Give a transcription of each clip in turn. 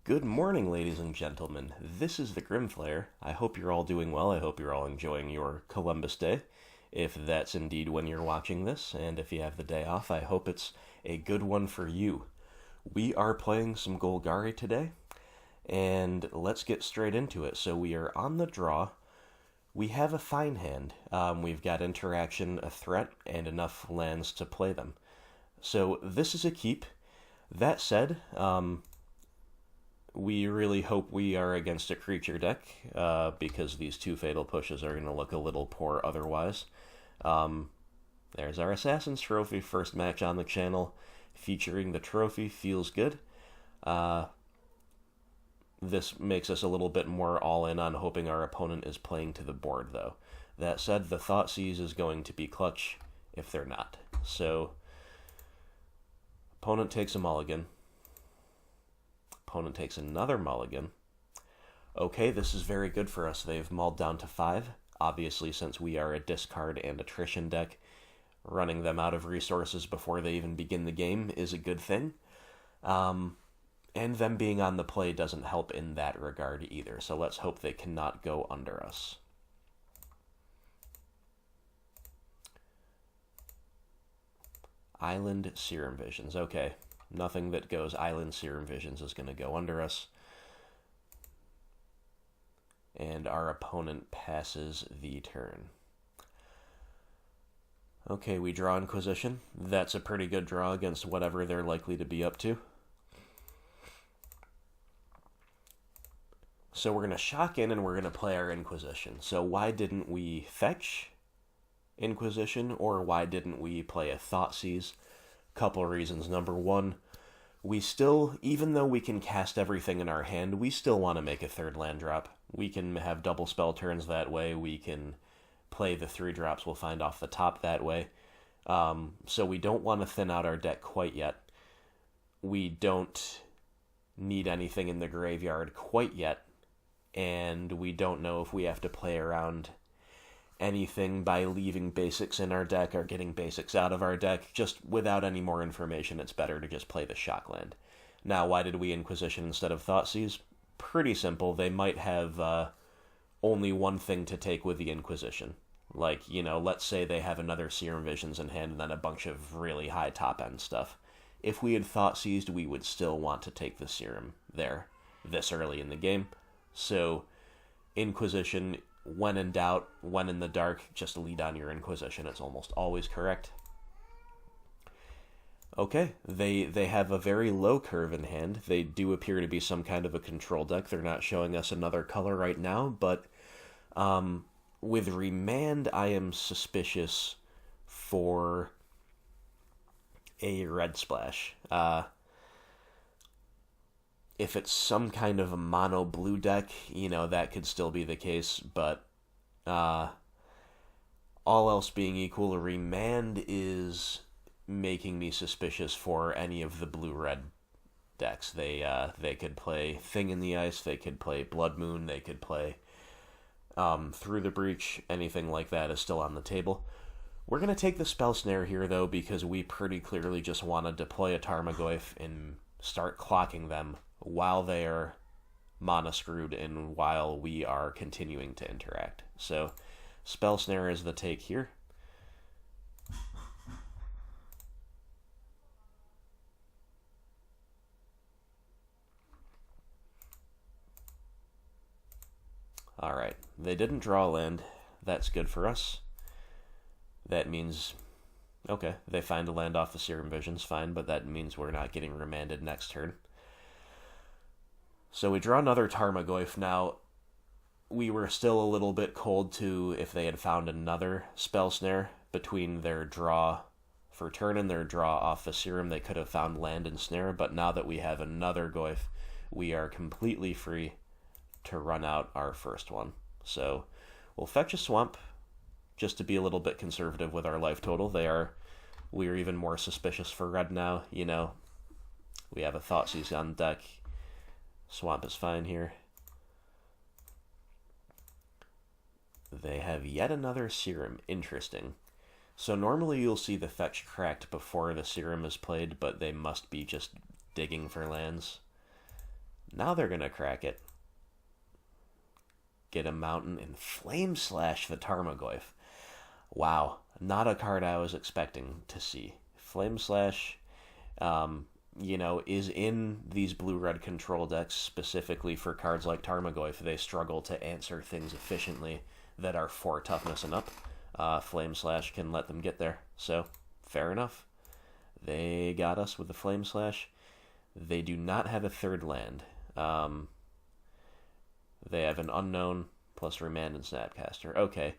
Good morning, ladies and gentlemen. This is the Grimflayer. I hope you're all doing well. I hope you're all enjoying your Columbus Day, if that's indeed when you're watching this. And if you have the day off, I hope it's a good one for you. We are playing some Golgari today, and let's get straight into it. So we are on the draw. We have a fine hand. We've got interaction, a threat, and enough lands to play them. So this is a keep. That said, we really hope we are against a creature deck, because these two fatal pushes are going to look a little poor otherwise. There's our Assassin's Trophy, first match on the channel, featuring the trophy. Feels good. This makes us a little bit more all-in on hoping our opponent is playing to the board, though. That said, the Thoughtseize is going to be clutch if they're not. So, opponent takes a mulligan. Opponent takes another mulligan. Okay, this is very good for us. They've mulled down to 5. Obviously, since we are a discard and attrition deck, running them out of resources before they even begin the game is a good thing. And them being on the play doesn't help in that regard either. So let's hope they cannot go under us. Island Serum Visions. Okay. Nothing that goes Island Serum Visions is going to go under us. And our opponent passes the turn. Okay, we draw Inquisition. That's a pretty good draw against whatever they're likely to be up to. So we're going to shock in and we're going to play our Inquisition. So why didn't we fetch Inquisition, or why didn't we play a Thoughtseize? Couple reasons. Number one, we still, even though we can cast everything in our hand, we still want to make a third land drop. We can have double spell turns that way. We can play the 3 drops we'll find off the top that way. So we don't want to thin out our deck quite yet. We don't need anything in the graveyard quite yet. And we don't know if we have to play around anything by leaving basics in our deck or getting basics out of our deck. Just without any more information, it's better to just play the shock land. Now, why did we Inquisition instead of Thoughtseize? Pretty simple. They might have only one thing to take with the Inquisition. Like, let's say they have another Serum Visions in hand and then a bunch of really high top-end stuff. If we had Thoughtseized, we would still want to take the Serum there this early in the game. So, Inquisition, when in doubt, when in the dark, just lead on your Inquisition. It's almost always correct. Okay, they have a very low curve in hand. They do appear to be some kind of a control deck. They're not showing us another color right now, but with Remand, I am suspicious for a red splash. If it's some kind of a mono blue deck, that could still be the case, but all else being equal, Remand is making me suspicious for any of the blue-red decks. They could play Thing in the Ice, they could play Blood Moon, they could play Through the Breach. Anything like that is still on the table. We're going to take the Spell Snare here, though, because we pretty clearly just want to deploy a Tarmogoyf and start clocking them while they are mana screwed and while we are continuing to interact. So, Spell Snare is the take here. Alright, they didn't draw land. That's good for us. That means, okay, they find a land off the Serum Visions, fine, but that means we're not getting remanded next turn. So we draw another Tarmogoyf. Now, we were still a little bit cold to if they had found another Spell Snare between their draw for turn and their draw off the Serum. They could have found land and snare, but now that we have another Goyf, we are completely free to run out our first one. So we'll fetch a Swamp just to be a little bit conservative with our life total. We are even more suspicious for red now. We have a Thoughtseize on deck. Swamp is fine here. They have yet another Serum. Interesting. So normally you'll see the fetch cracked before the Serum is played, but they must be just digging for lands. Now they're going to crack it. Get a mountain and Flame Slash the Tarmogoyf. Wow, not a card I was expecting to see. Flame Slash, is in these blue-red control decks specifically for cards like Tarmogoyf. They struggle to answer things efficiently that are 4 toughness and up. Flame Slash can let them get there, so fair enough. They got us with the Flame Slash. They do not have a third land. They have an Unknown plus Remand and Snapcaster. Okay,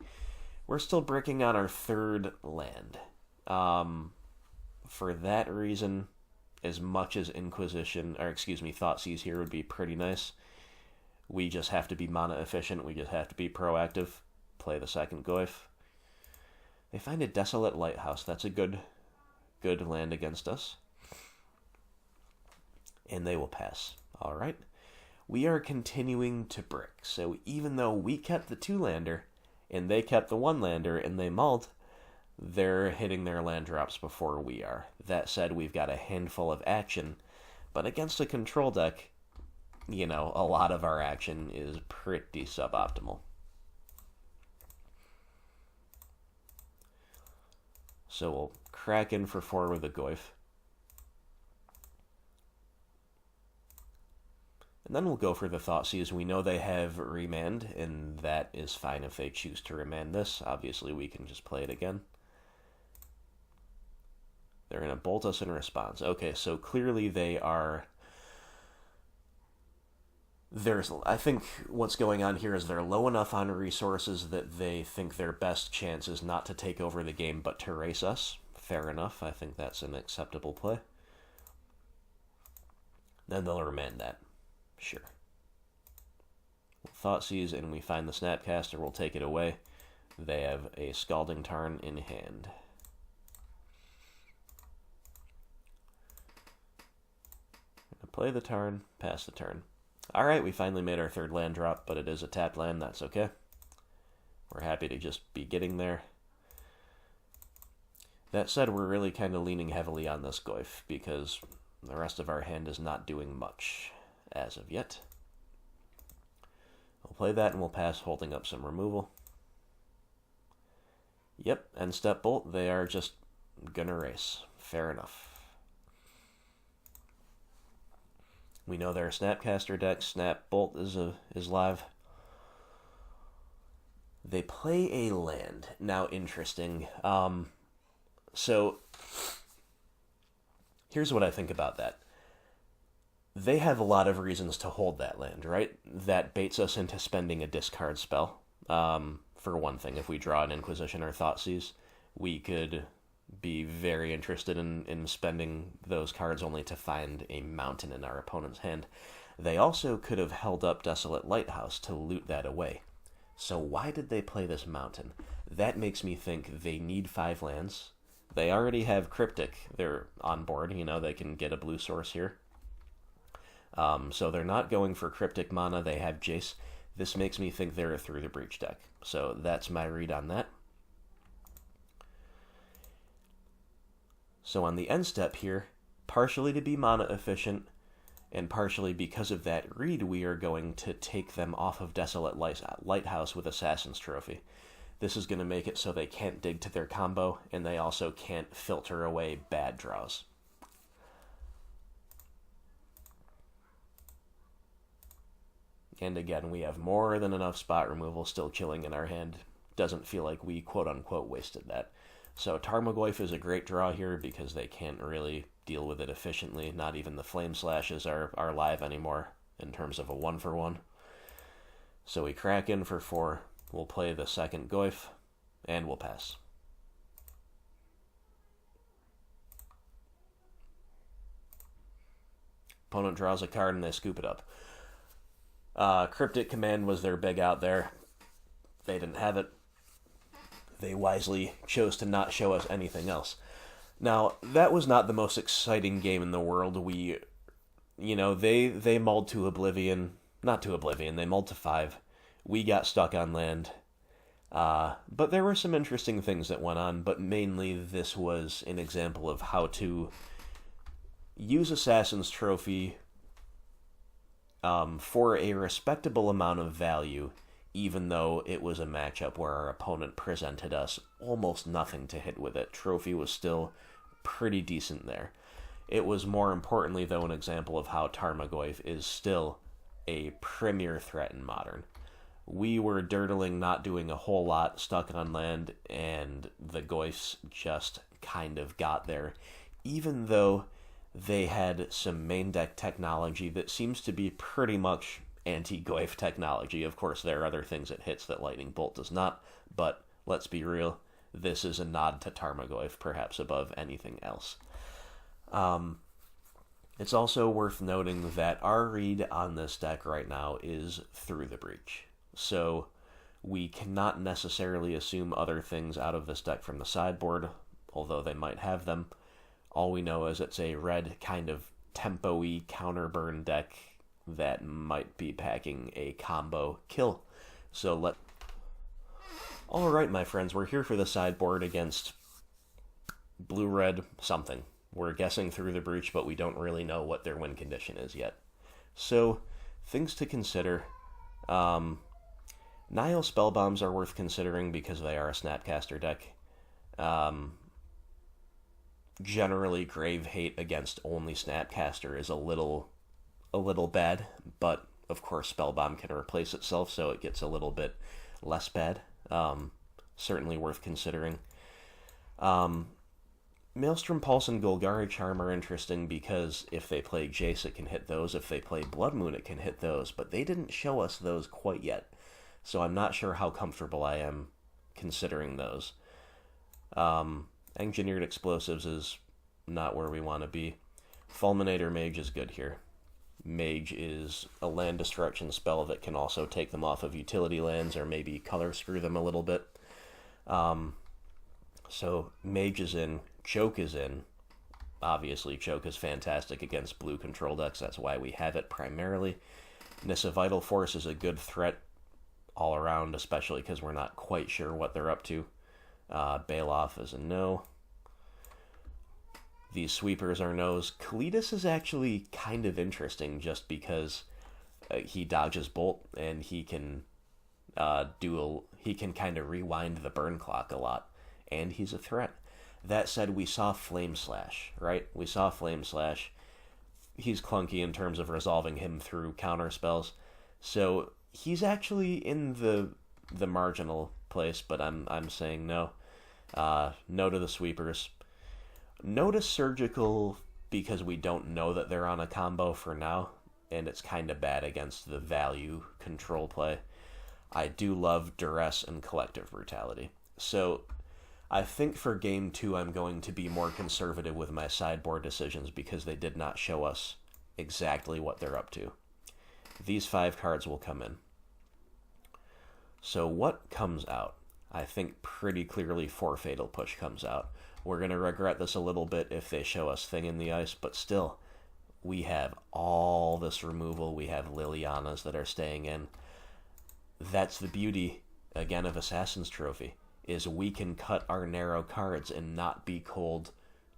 we're still breaking on our third land. For that reason, as much as Thoughtseize here would be pretty nice, we just have to be mana efficient. We just have to be proactive. Play the second Goyf. They find a Desolate Lighthouse. That's a good land against us. And they will pass. All right. We are continuing to brick. So even though we kept the 2-lander and they kept the 1-lander and they mulled, they're hitting their land drops before we are. That said, we've got a handful of action, but against a control deck, a lot of our action is pretty suboptimal. So we'll crack in for 4 with a Goyf. And then we'll go for the Thoughtseize. We know they have Remand, and that is fine if they choose to remand this. Obviously, we can just play it again. They're going to bolt us in response. Okay, so clearly they are... I think what's going on here is they're low enough on resources that they think their best chance is not to take over the game, but to race us. Fair enough. I think that's an acceptable play. Then they'll remand that. Sure. We'll Thoughtseize, and we find the Snapcaster. We'll take it away. They have a Scalding Tarn in hand. Play the turn, pass the turn. Alright, we finally made our third land drop, but it is a tapped land, that's okay. We're happy to just be getting there. That said, we're really kind of leaning heavily on this Goyf, because the rest of our hand is not doing much as of yet. We'll play that and we'll pass, holding up some removal. Yep, end step bolt, they are just gonna race. Fair enough. We know their Snapcaster deck. Snap Bolt is live. They play a land. Now, interesting. So, here's what I think about that. They have a lot of reasons to hold that land, right? That baits us into spending a discard spell. For one thing, if we draw an Inquisition or Thoughtseize, we could be very interested in spending those cards only to find a mountain in our opponent's hand. They also could have held up Desolate Lighthouse to loot that away. So why did they play this mountain? That makes me think they need 5 lands. They already have Cryptic. They're on board. They can get a blue source here. So they're not going for Cryptic mana. They have Jace. This makes me think they're a Through the Breach deck. So that's my read on that. So on the end step here, partially to be mana efficient, and partially because of that read, we are going to take them off of Desolate Lighthouse with Assassin's Trophy. This is going to make it so they can't dig to their combo, and they also can't filter away bad draws. And again, we have more than enough spot removal still chilling in our hand. Doesn't feel like we quote-unquote wasted that. So Tarmogoyf is a great draw here because they can't really deal with it efficiently. Not even the Flame Slashes are live anymore in terms of a 1-for-1. So we crack in for 4. We'll play the second Goyf, and we'll pass. Opponent draws a card and they scoop it up. Cryptic Command was their big out there. They didn't have it. They wisely chose to not show us anything else. Now, that was not the most exciting game in the world. They mulled to Oblivion. Not to Oblivion, they mulled to 5. We got stuck on land. But there were some interesting things that went on, but mainly this was an example of how to use Assassin's Trophy for a respectable amount of value, even though it was a matchup where our opponent presented us almost nothing to hit with it. Trophy was still pretty decent there. It was more importantly, though, an example of how Tarmogoyf is still a premier threat in Modern. We were dirtling, not doing a whole lot, stuck on land, and the Goyfs just kind of got there, even though they had some main deck technology that seems to be pretty much anti-Goyf technology. Of course, there are other things it hits that Lightning Bolt does not, but let's be real, this is a nod to Tarmogoyf, perhaps above anything else. It's also worth noting that our read on this deck right now is Through the Breach. So we cannot necessarily assume other things out of this deck from the sideboard, although they might have them. All we know is it's a red kind of tempo-y counter-burn deck that might be packing a combo kill. So Alright, my friends, we're here for the sideboard against blue-red something. We're guessing Through the Breach, but we don't really know what their win condition is yet. So, things to consider. Nihil Spellbombs are worth considering because they are a Snapcaster deck. Generally, Grave Hate against only Snapcaster is a little bad, but of course Spellbomb can replace itself, so it gets a little bit less bad. Certainly worth considering. Maelstrom Pulse and Golgari Charm are interesting because if they play Jace, it can hit those. If they play Blood Moon, it can hit those. But they didn't show us those quite yet, so I'm not sure how comfortable I am considering those. Engineered Explosives is not where we want to be. Fulminator Mage is good here. Mage is a land destruction spell that can also take them off of utility lands or maybe color screw them a little bit. So Mage is in. Choke is in. Obviously, Choke is fantastic against blue control decks. That's why we have it primarily. Nissa Vital Force is a good threat all around, especially because we're not quite sure what they're up to. Bailoff is a no. These sweepers are no's. Kalidas is actually kind of interesting just because he dodges Bolt and he can he can kind of rewind the burn clock a lot, and he's a threat. That said, we saw Flame Slash, right? We saw Flame Slash. He's clunky in terms of resolving him through counter spells, so he's actually in the marginal place. But I'm saying no. No to the sweepers. No to Surgical because we don't know that they're on a combo for now, and it's kind of bad against the value control play. I do love Duress and Collective Brutality. So I think for Game 2 I'm going to be more conservative with my sideboard decisions because they did not show us exactly what they're up to. These 5 cards will come in. So what comes out? I think pretty clearly 4 Fatal Push comes out. We're going to regret this a little bit if they show us Thing in the Ice, but still, we have all this removal. We have Lilianas that are staying in. That's the beauty, again, of Assassin's Trophy, is we can cut our narrow cards and not be cold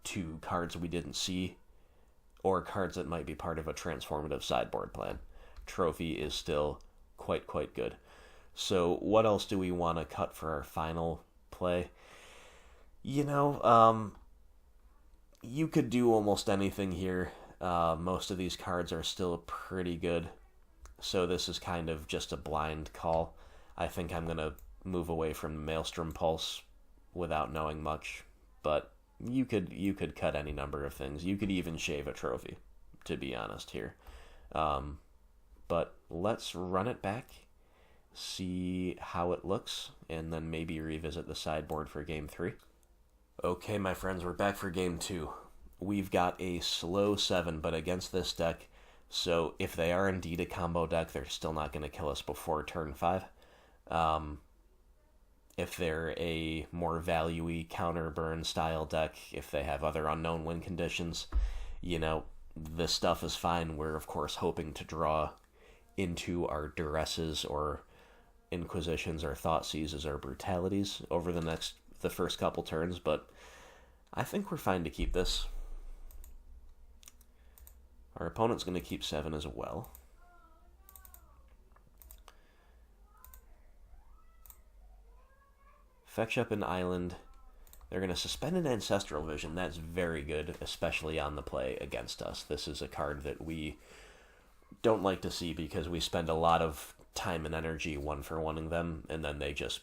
to cards we didn't see or cards that might be part of a transformative sideboard plan. Trophy is still quite good. So what else do we want to cut for our final play? You know, you could do almost anything here. Most of these cards are still pretty good, so this is kind of just a blind call. I think I'm going to move away from the Maelstrom Pulse without knowing much, but you could cut any number of things. You could even shave a trophy, to be honest here. But let's run it back, see how it looks, and then maybe revisit the sideboard for Game 3. Okay, my friends, we're back for Game 2. We've got a slow 7, but against this deck, so if they are indeed a combo deck, they're still not going to kill us before turn 5. If they're a more value-y counter-burn style deck, if they have other unknown win conditions, you know, this stuff is fine. We're, of course, hoping to draw into our Duresses or Inquisitions or Thoughtseizes or Brutalities over the first couple turns, but I think we're fine to keep this. Our opponent's going to keep 7 as well. Fetch up an island. They're going to suspend an Ancestral Vision. That's very good, especially on the play against us. This is a card that we don't like to see because we spend a lot of time and energy one-for-one-ing them, and then they just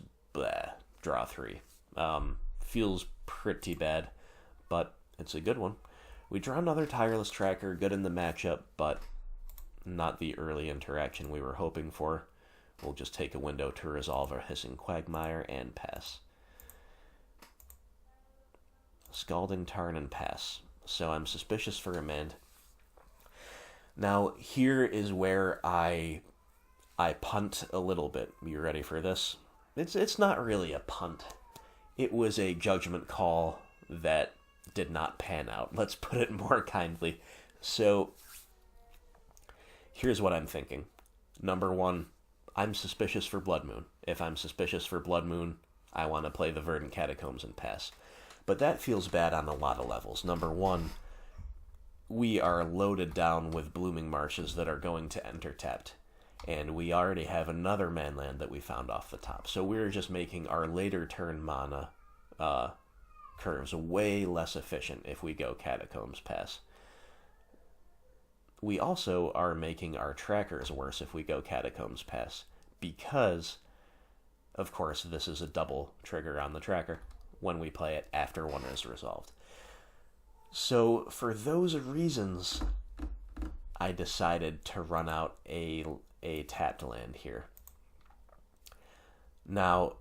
draw 3. Feels pretty bad, but it's a good one. We draw another Tireless Tracker, good in the matchup, but not the early interaction we were hoping for. We'll just take a window to resolve our Hissing Quagmire and pass. Scalding Tarn and pass. So I'm suspicious for Remand. Now, here is where I punt a little bit. You ready for this? It's not really a punt. It was a judgment call that did not pan out. Let's put it more kindly. So, here's what I'm thinking. Number 1, I'm suspicious for Blood Moon. If I'm suspicious for Blood Moon, I want to play the Verdant Catacombs and pass. But that feels bad on a lot of levels. Number 1, we are loaded down with Blooming Marshes that are going to enter tapped. And we already have another manland that we found off the top. So we're just making our later turn mana curves way less efficient if we go Catacombs pass. We also are making our trackers worse if we go Catacombs pass. Because, of course, this is a double trigger on the tracker when we play it after one is resolved. So, for those reasons, I decided to run out a tapped land here. Now,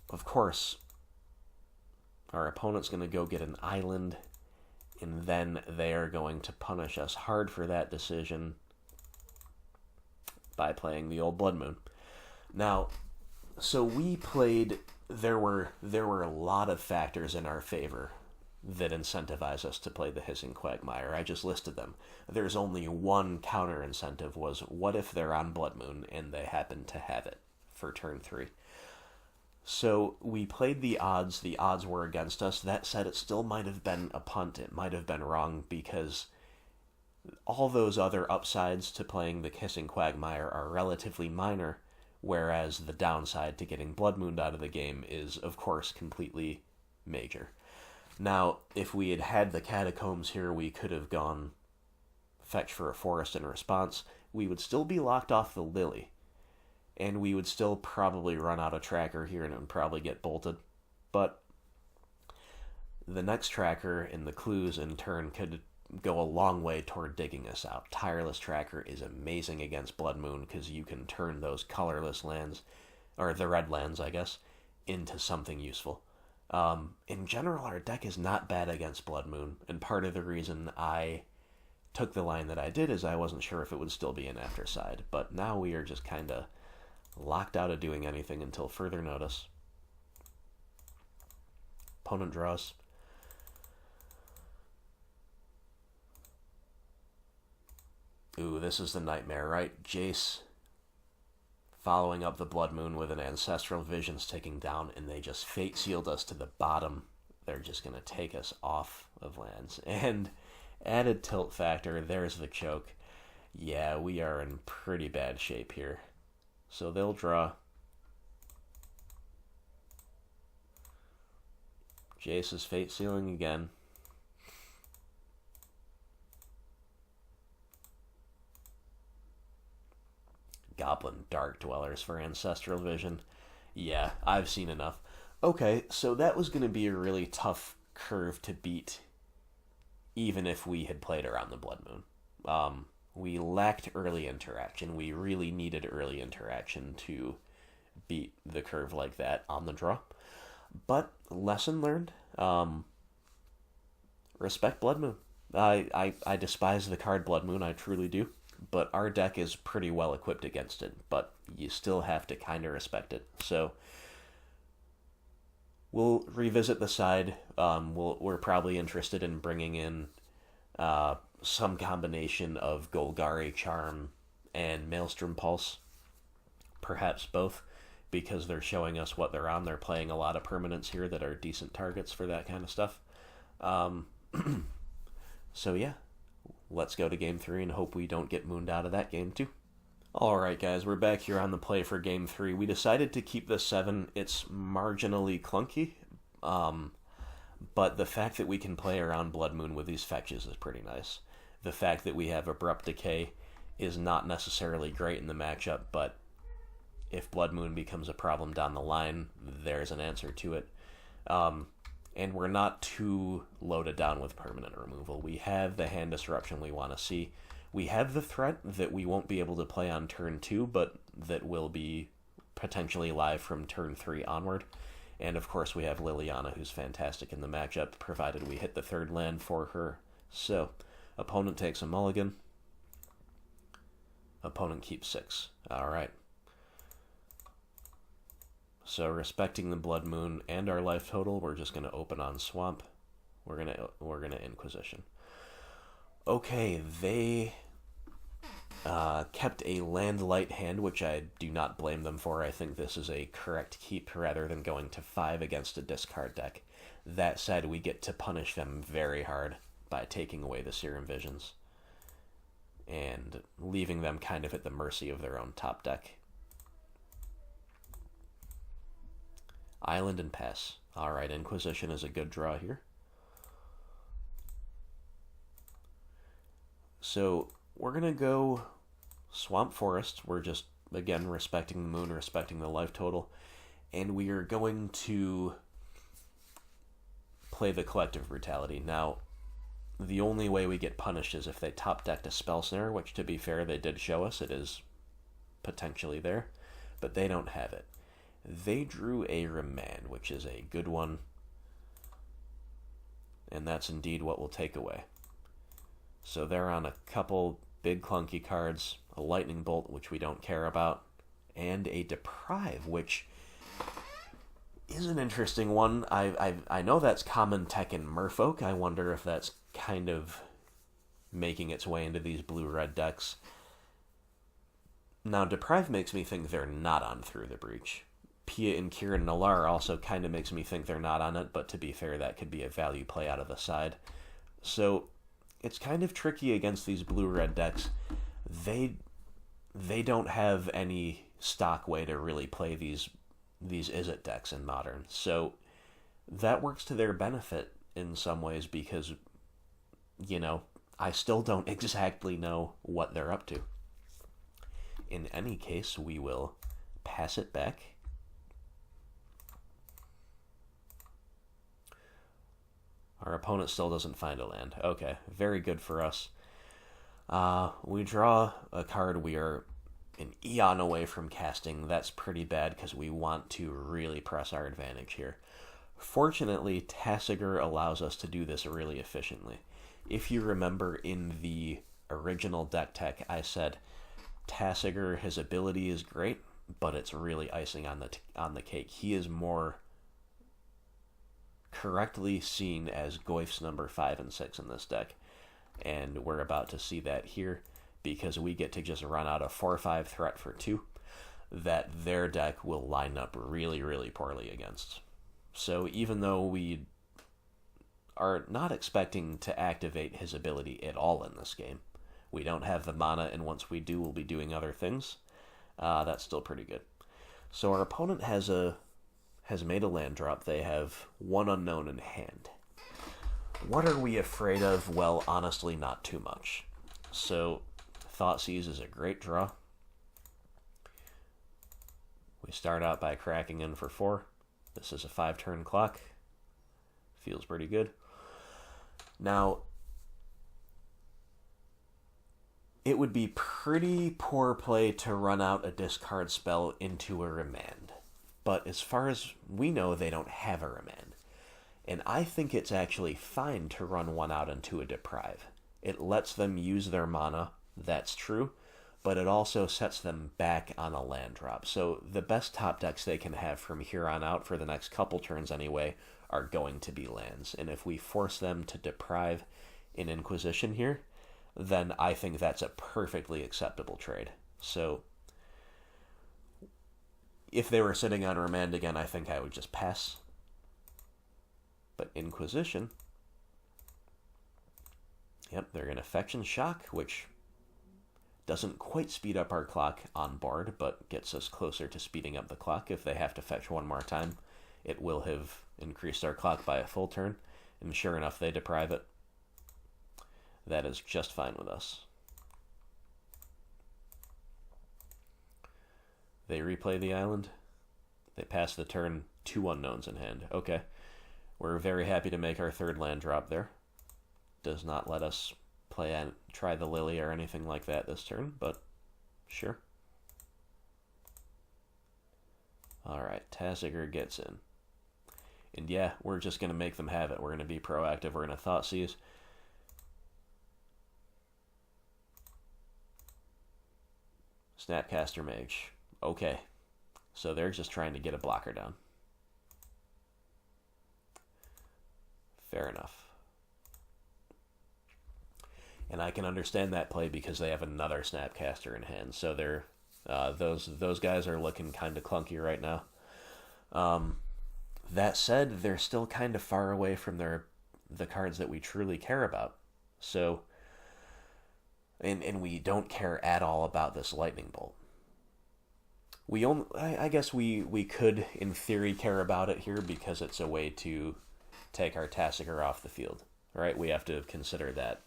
of course, our opponent's going to go get an island, and then they are going to punish us hard for that decision by playing the old Blood Moon. Now, so we played... There were a lot of factors in our favor that incentivize us to play the Hissing Quagmire. I just listed them. There's only one counter incentive, was what if they're on Blood Moon and they happen to have it for turn 3. So we played the odds. The odds were against us. That said, it still might have been a punt. It might have been wrong because all those other upsides to playing the Hissing Quagmire are relatively minor, whereas the downside to getting Blood Mooned out of the game is, of course, completely major. Now, if we had had the Catacombs here, we could have gone fetch for a forest in response. We would still be locked off the Lily, and we would still probably run out of tracker here and it would probably get bolted. But the next tracker and the clues in turn could go a long way toward digging us out. Tireless Tracker is amazing against Blood Moon because you can turn those colorless lands, or the red lands, I guess, into something useful. In general, our deck is not bad against Blood Moon, and part of the reason I took the line that I did is I wasn't sure if it would still be an after side, but now we are just kind of locked out of doing anything until further notice. Opponent draws. Ooh, this is the nightmare, right? Jace following up the Blood Moon with an Ancestral Visions taking down, and they just Fate Sealed us to the bottom. They're just going to take us off of lands. And added tilt factor, there's the choke. Yeah, we are in pretty bad shape here. So they'll draw. Jace is Fate Sealing again. Goblin Dark Dwellers for Ancestral Vision. Yeah, I've seen enough. Okay, so that was going to be a really tough curve to beat, even if we had played around the Blood Moon. We lacked early interaction. We really needed early interaction to beat the curve like that on the draw. But, lesson learned. Respect Blood Moon. I despise the card Blood Moon, I truly do. But our deck is pretty well equipped against it, but you still have to kind of respect it. So we'll revisit the side. We're probably interested in bringing in some combination of Golgari Charm and Maelstrom Pulse, perhaps both, because they're showing us what they're on. They're playing a lot of permanents here that are decent targets for that kind of stuff. So yeah. Let's go to Game 3 and hope we don't get mooned out of that game too. Alright, guys, we're back here on the play for Game 3. We decided to keep the 7. It's marginally clunky, but the fact that we can play around Blood Moon with these fetches is pretty nice. The fact that we have Abrupt Decay is not necessarily great in the matchup, but if Blood Moon becomes a problem down the line, there's an answer to it. And we're not too loaded down with permanent removal. We have the hand disruption we want to see. We have the threat that we won't be able to play on turn 2, but that will be potentially live from turn 3 onward. And of course we have Liliana, who's fantastic in the matchup, provided we hit the 3rd land for her. So, opponent takes a mulligan. Opponent keeps 6. Alright. So respecting the Blood Moon and our life total, we're just gonna open on Swamp. We're gonna Inquisition. Okay, they kept a land light hand, which I do not blame them for. I think this is a correct keep rather than going to 5 against a discard deck. That said, we get to punish them very hard by taking away the Serum Visions and leaving them kind of at the mercy of their own top deck. Island and pass. Alright, Inquisition is a good draw here. So we're going to go Swamp Forest. We're just, again, respecting the moon, respecting the life total. And we are going to play the Collective Brutality. Now, the only way we get punished is if they top decked a Spell Snare, which, to be fair, they did show us. It is potentially there, but they don't have it. They drew a Remand, which is a good one, and that's indeed what we'll take away. So they're on a couple big clunky cards, a Lightning Bolt, which we don't care about, and a Deprive, which is an interesting one. I know that's common tech in Merfolk. I wonder if that's kind of making its way into these blue-red decks. Now, Deprive makes me think they're not on Through the Breach. Pia and Kieran Nalar also kind of makes me think they're not on it, but to be fair, that could be a value play out of the side. So it's kind of tricky against these blue-red decks. They don't have any stock way to really play these Izzet decks in Modern. So that works to their benefit in some ways because, you know, I still don't exactly know what they're up to. In any case, we will pass it back. Our opponent still doesn't find a land. Okay, very good for us. We draw a card we are an eon away from casting. That's pretty bad because we want to really press our advantage here. Fortunately, Tasigur allows us to do this really efficiently. If you remember in the original deck tech, I said Tasigur, his ability is great, but it's really icing on the cake. He is more correctly seen as Goyf's number 5 and 6 in this deck, and we're about to see that here because we get to just run out a 4/5 threat for 2 that their deck will line up really, really poorly against. So even though we are not expecting to activate his ability at all in this game, we don't have the mana, and once we do, we'll be doing other things. That's still pretty good. So our opponent has made a land drop. They have one unknown in hand. What are we afraid of? Well, honestly, not too much. So, Thoughtseize is a great draw. We start out by cracking in for 4. This is a 5-turn clock. Feels pretty good. Now, it would be pretty poor play to run out a discard spell into a Remand. But as far as we know, they don't have a Remand. And I think it's actually fine to run one out into a Deprive. It lets them use their mana, that's true, but it also sets them back on a land drop. So the best top decks they can have from here on out, for the next couple turns anyway, are going to be lands. And if we force them to Deprive in Inquisition here, then I think that's a perfectly acceptable trade. So if they were sitting on Remand again, I think I would just pass. But Inquisition, yep, they're going to Fetch and Shock, which Doesn't quite speed up our clock on board, but gets us closer to speeding up the clock. If they have to fetch one more time, it will have increased our clock by a full turn, and sure enough, they deprive it. That is just fine with us. They replay the island. They pass the turn, 2 unknowns in hand. Okay. We're very happy to make our 3rd land drop there. Does not let us try the Lily or anything like that this turn, but sure. Alright, Tasigur gets in. And yeah, we're just going to make them have it. We're going to be proactive. We're going to Thoughtseize. Snapcaster Mage. Okay. So they're just trying to get a blocker down. Fair enough. And I can understand that play because they have another Snapcaster in hand. So they're those guys are looking kind of clunky right now. That said, they're still kind of far away from the cards that we truly care about. So, and we don't care at all about this Lightning Bolt. I guess we could, in theory, care about it here because it's a way to take our Tasigur off the field, right? We have to consider that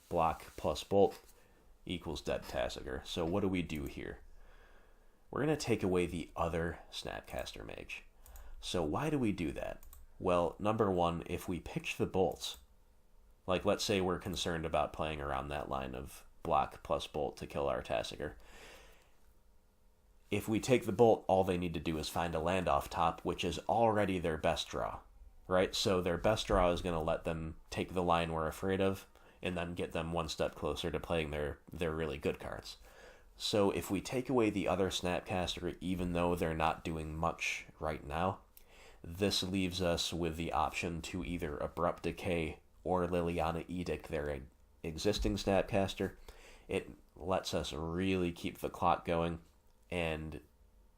block plus bolt equals dead Tasigur. So what do we do here? We're going to take away the other Snapcaster Mage. So why do we do that? Well, number one, if we pitch the bolts, like let's say we're concerned about playing around that line of block plus bolt to kill our Tasigur. If we take the bolt, all they need to do is find a land off top, which is already their best draw, right? So their best draw is going to let them take the line we're afraid of, and then get them one step closer to playing their really good cards. So if we take away the other Snapcaster, even though they're not doing much right now, this leaves us with the option to either Abrupt Decay or Liliana Edict their existing Snapcaster. It lets us really keep the clock going, and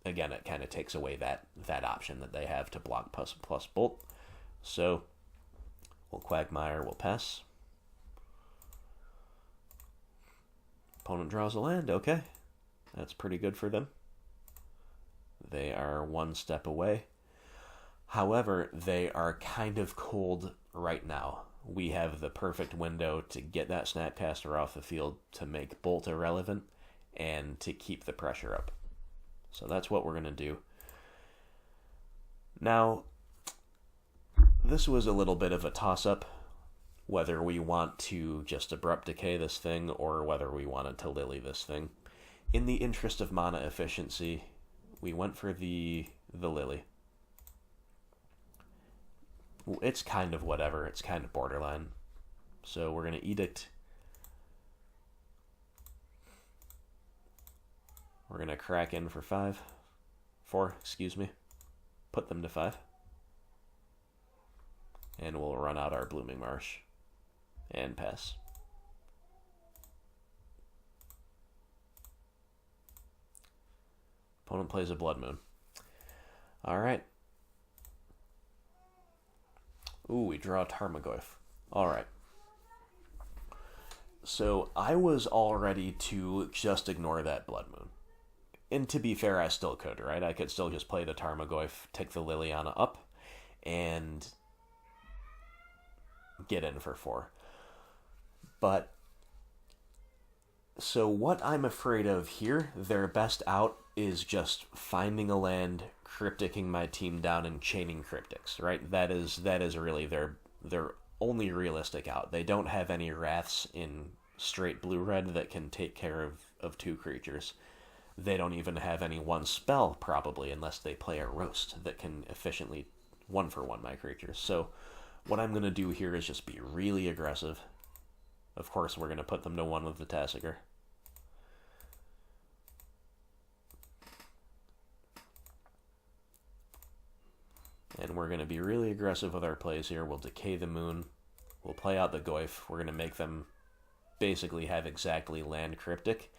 again, it kind of takes away that option that they have to block plus bolt. So we'll Quagmire, we'll pass. Opponent draws a land, okay. That's pretty good for them. They are one step away. However, they are kind of cold right now. We have the perfect window to get that Snapcaster off the field, to make Bolt irrelevant, and to keep the pressure up. So that's what we're going to do. Now, this was a little bit of a toss-up, whether we want to just Abrupt Decay this thing or whether we wanted to Lily this thing. In the interest of mana efficiency, we went for the Lily. It's kind of whatever. It's kind of borderline. So we're going to Edict. We're going to crack in for 4, excuse me. Put them to 5. And we'll run out our Blooming Marsh. And pass. Opponent plays a Blood Moon. Alright. Ooh, we draw Tarmogoyf. Alright. So I was all ready to just ignore that Blood Moon. And to be fair, I still could, right? I could still just play the Tarmogoyf, take the Liliana up, and get in for 4. But, so what I'm afraid of here, their best out is just finding a land, crypticking my team down, and chaining cryptics, right? That is really their only realistic out. They don't have any Wraths in straight blue-red that can take care of 2 creatures. They don't even have any 1 spell, probably, unless they play a Roast that can efficiently 1-for-1 my creatures. So what I'm going to do here is just be really aggressive. Of course, we're going to put them to 1 with the Tasigur. And we're going to be really aggressive with our plays here. We'll Decay the Moon. We'll play out the Goyf. We're going to make them basically have exactly land Cryptic.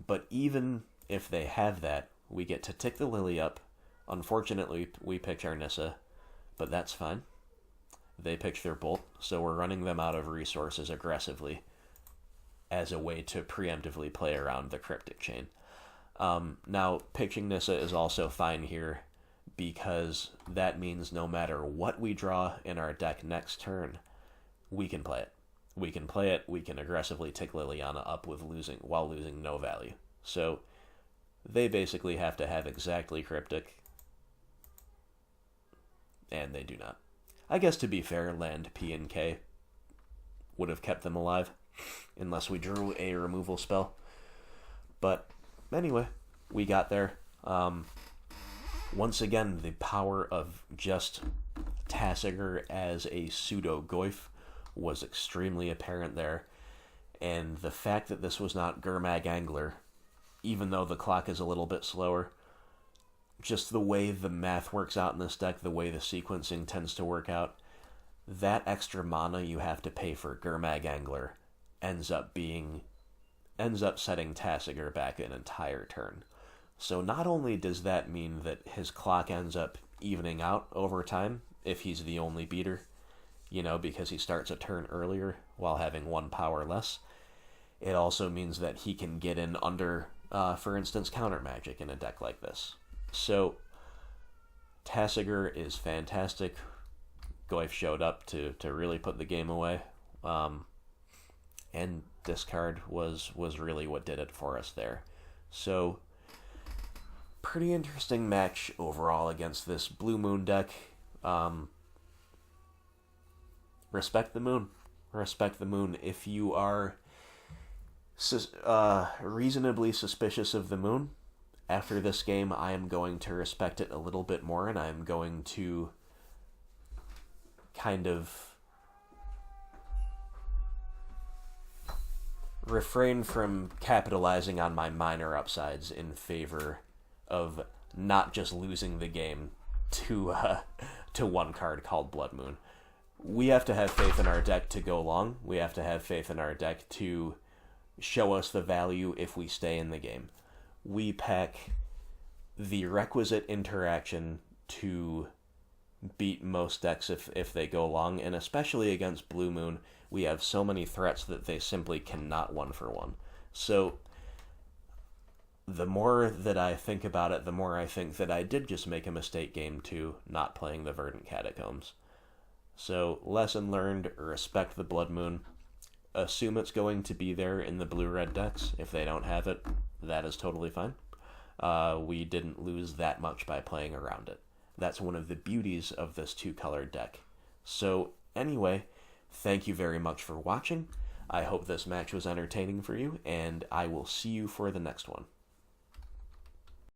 But even if they have that, we get to tick the Lily up. Unfortunately, we pick our Nissa, but that's fine. They pick their Bolt, so we're running them out of resources aggressively. as a way to preemptively play around the Cryptic Chain. Now, pitching Nissa is also fine here, because that means no matter what we draw in our deck next turn, we can play it. We can play it, we can aggressively tick Liliana up while losing no value. So they basically have to have exactly Cryptic, and they do not. I guess to be fair, land P and K would have kept them alive, unless we drew a removal spell. But anyway, we got there. Once again, the power of just Tasigur as a pseudo-Goyf was extremely apparent there. And the fact that this was not Gurmag Angler, even though the clock is a little bit slower, just the way the math works out in this deck, the way the sequencing tends to work out, that extra mana you have to pay for Gurmag Angler ends up setting Tasigur back an entire turn. So not only does that mean that his clock ends up evening out over time, if he's the only beater, because he starts a turn earlier while having one power less, it also means that he can get in under, for instance, counter magic in a deck like this. So Tasigur is fantastic. Goyf showed up to really put the game away. And discard was really what did it for us there. So pretty interesting match overall against this Blue Moon deck. Respect the moon. Respect the moon. If you are reasonably suspicious of the moon, after this game I am going to respect it a little bit more, and I am going to kind of refrain from capitalizing on my minor upsides in favor of not just losing the game to one card called Blood Moon. We have to have faith in our deck to go long. We have to have faith in our deck to show us the value if we stay in the game. We pack the requisite interaction to beat most decks if they go long, and especially against Blue Moon, we have so many threats that they simply cannot 1-for-1. So the more that I think about it, the more I think that I did just make a mistake game 2 not playing the Verdant Catacombs. So lesson learned, respect the Blood Moon. Assume it's going to be there in the blue-red decks. If they don't have it, that is totally fine. We didn't lose that much by playing around it. That's one of the beauties of this two-colored deck. So anyway, thank you very much for watching. I hope this match was entertaining for you, and I will see you for the next one.